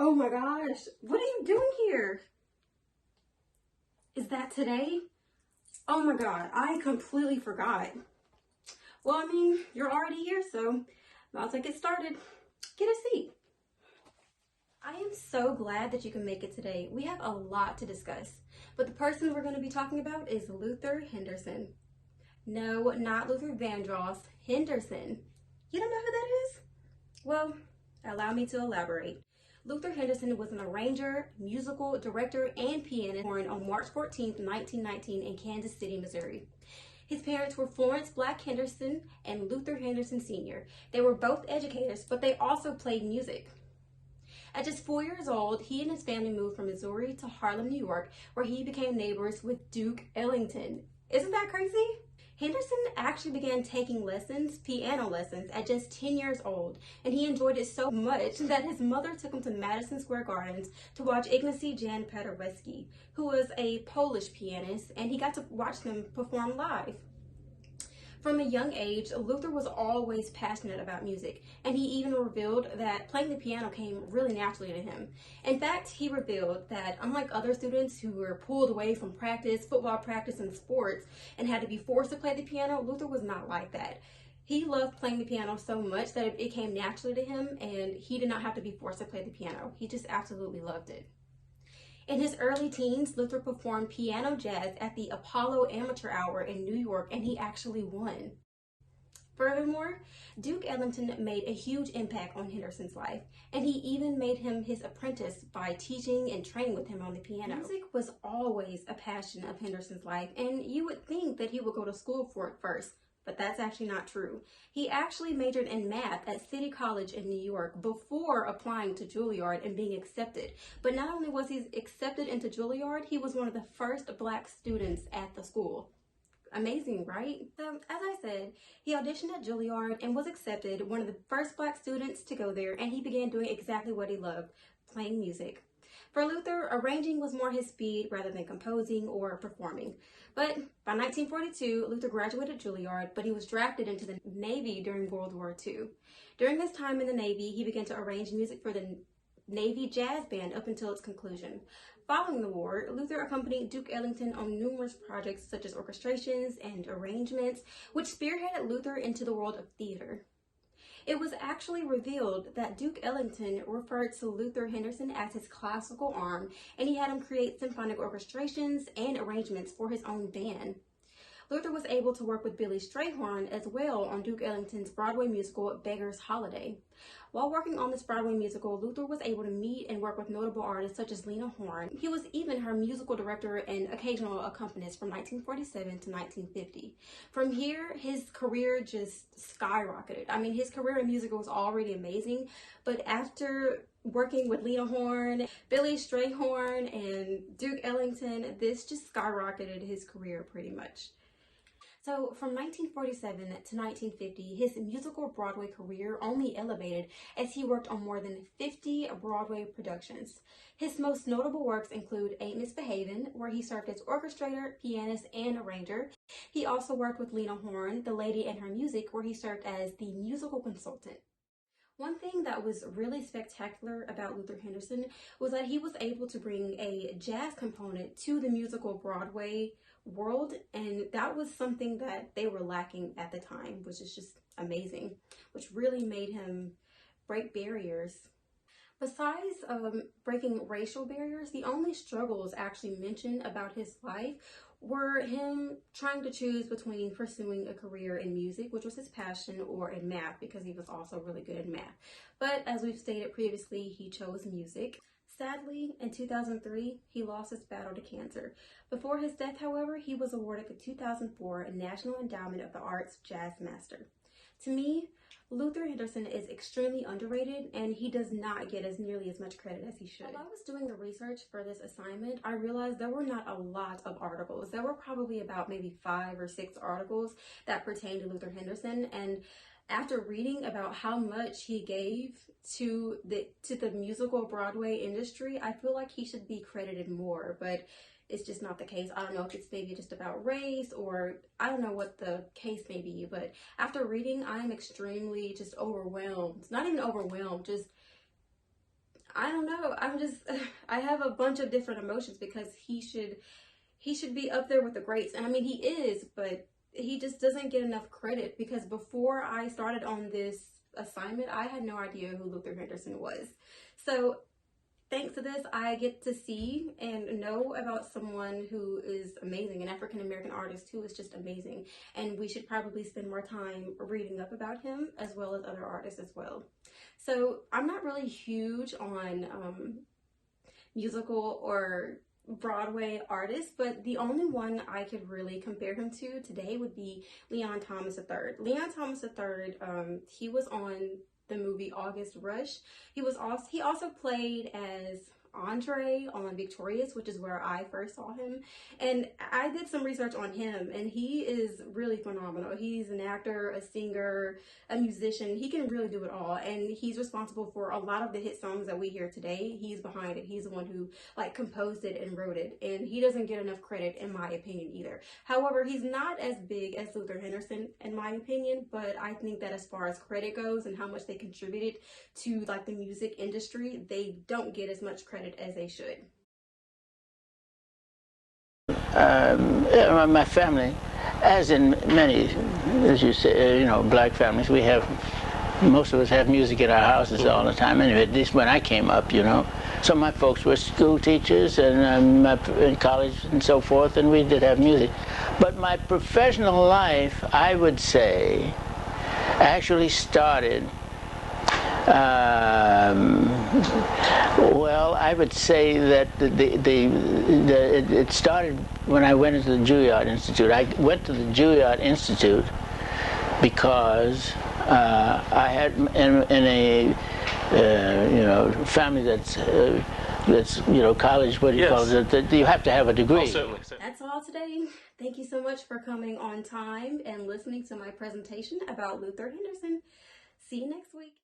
Oh my gosh, what are you doing here? Is that today? Oh my God, I completely forgot. Well, I mean, you're already here, so might as well get started. Get a seat. I am so glad that you can make it today. We have a lot to discuss, but the person we're going to be talking about is Luther Henderson. No, not Luther Vandross, Henderson. You don't know who that is? Well, allow me to elaborate. Luther Henderson was an arranger, musical director, and pianist born on March 14, 1919 in Kansas City, Missouri. His parents were Florence Black Henderson and Luther Henderson Sr. They were both educators, but they also played music. At just 4 years old, he and his family moved from Missouri to Harlem, New York, where he became neighbors with Duke Ellington. Isn't that crazy? Henderson actually began taking lessons, piano lessons, at just 10 years old, and he enjoyed it so much that his mother took him to Madison Square Gardens to watch Ignacy Jan Paderewski, who was a Polish pianist, and he got to watch them perform live. From a young age, Luther was always passionate about music, and he even revealed that playing the piano came really naturally to him. In fact, he revealed that unlike other students who were pulled away from practice, football practice, and sports, and had to be forced to play the piano, Luther was not like that. He loved playing the piano so much that it came naturally to him, and he did not have to be forced to play the piano. He just absolutely loved it. In his early teens, Luther performed piano jazz at the Apollo Amateur Hour in New York, and he actually won. Furthermore, Duke Ellington made a huge impact on Henderson's life, and he even made him his apprentice by teaching and training with him on the piano. Music was always a passion of Henderson's life, and you would think that he would go to school for it first. But that's actually not true. He actually majored in math at City College in New York before applying to Juilliard and being accepted. But not only was he accepted into Juilliard, he was one of the first Black students at the school. Amazing, right? So, as I said, he auditioned at Juilliard and was accepted, one of the first Black students to go there, and he began doing exactly what he loved, playing music. For Luther, arranging was more his speed rather than composing or performing. But by 1942, Luther graduated Juilliard, but he was drafted into the Navy during World War II. During his time in the Navy, he began to arrange music for the Navy Jazz Band up until its conclusion. Following the war, Luther accompanied Duke Ellington on numerous projects such as orchestrations and arrangements, which spearheaded Luther into the world of theater. It was actually revealed that Duke Ellington referred to Luther Henderson as his classical arm, and he had him create symphonic orchestrations and arrangements for his own band. Luther was able to work with Billy Strayhorn as well on Duke Ellington's Broadway musical Beggar's Holiday. While working on this Broadway musical, Luther was able to meet and work with notable artists such as Lena Horne. He was even her musical director and occasional accompanist from 1947 to 1950. From here, his career just skyrocketed. I mean, his career in music was already amazing, but after working with Lena Horne, Billy Strayhorn, and Duke Ellington, this just skyrocketed his career pretty much. So from 1947 to 1950, his musical Broadway career only elevated as he worked on more than 50 Broadway productions. His most notable works include Ain't Misbehavin', where he served as orchestrator, pianist, and arranger. He also worked with Lena Horne, The Lady and Her Music, where he served as the musical consultant. One thing that was really spectacular about Luther Henderson was that he was able to bring a jazz component to the musical Broadway world, and that was something that they were lacking at the time, which is just amazing, which really made him break barriers. Besides breaking racial barriers, the only struggles actually mentioned about his life were him trying to choose between pursuing a career in music, which was his passion, or in math, because he was also really good at math. But as we've stated previously, he chose music. Sadly, in 2003, he lost his battle to cancer. Before his death, however, he was awarded the 2004 National Endowment of the Arts Jazz Master. To me, Luther Henderson is extremely underrated, and he does not get nearly as much credit as he should. While I was doing the research for this assignment, I realized there were not a lot of articles. There were probably about maybe 5 or 6 articles that pertain to Luther Henderson, and after reading about how much he gave to the musical Broadway industry, I feel like he should be credited more, but it's just not the case. I don't know if it's maybe just about race, or I don't know what the case may be, but after reading, I'm extremely just overwhelmed. Not even overwhelmed, just I don't know. I have a bunch of different emotions because he should be up there with the greats. And I mean, he is, but he just doesn't get enough credit because before I started on this assignment, I had no idea who Luther Henderson was. So thanks to this, I get to see and know about someone who is amazing, an African-American artist who is just amazing. And we should probably spend more time reading up about him as well as other artists as well. So I'm not really huge on musical or Broadway artists, but the only one I could really compare him to today would be Leon Thomas III. Leon Thomas III, he was on the movie August Rush. He also played as Andre on Victorious, which is where I first saw him. And I did some research on him, and he is really phenomenal. He's an actor, a singer, a musician. He can really do it all, and he's responsible for a lot of the hit songs that we hear today. He's behind it. He's the one who composed it and wrote it, and he doesn't get enough credit in my opinion either. However, he's not as big as Luther Henderson in my opinion, but I think that as far as credit goes and how much they contributed to the music industry, they don't get as much credit as they should. My family, as in many, as you say, black families, most of us have music in our houses all the time. Anyway, at least when I came up, So my folks were school teachers and in college and so forth, and we did have music. But my professional life, I would say, actually started. Well, I would say that it started when I went into the Juilliard Institute. I went to the Juilliard Institute because I had in a family that's college. What do you call it? That you have to have a degree. Oh, certainly. That's all today. Thank you so much for coming on time and listening to my presentation about Luther Henderson. See you next week.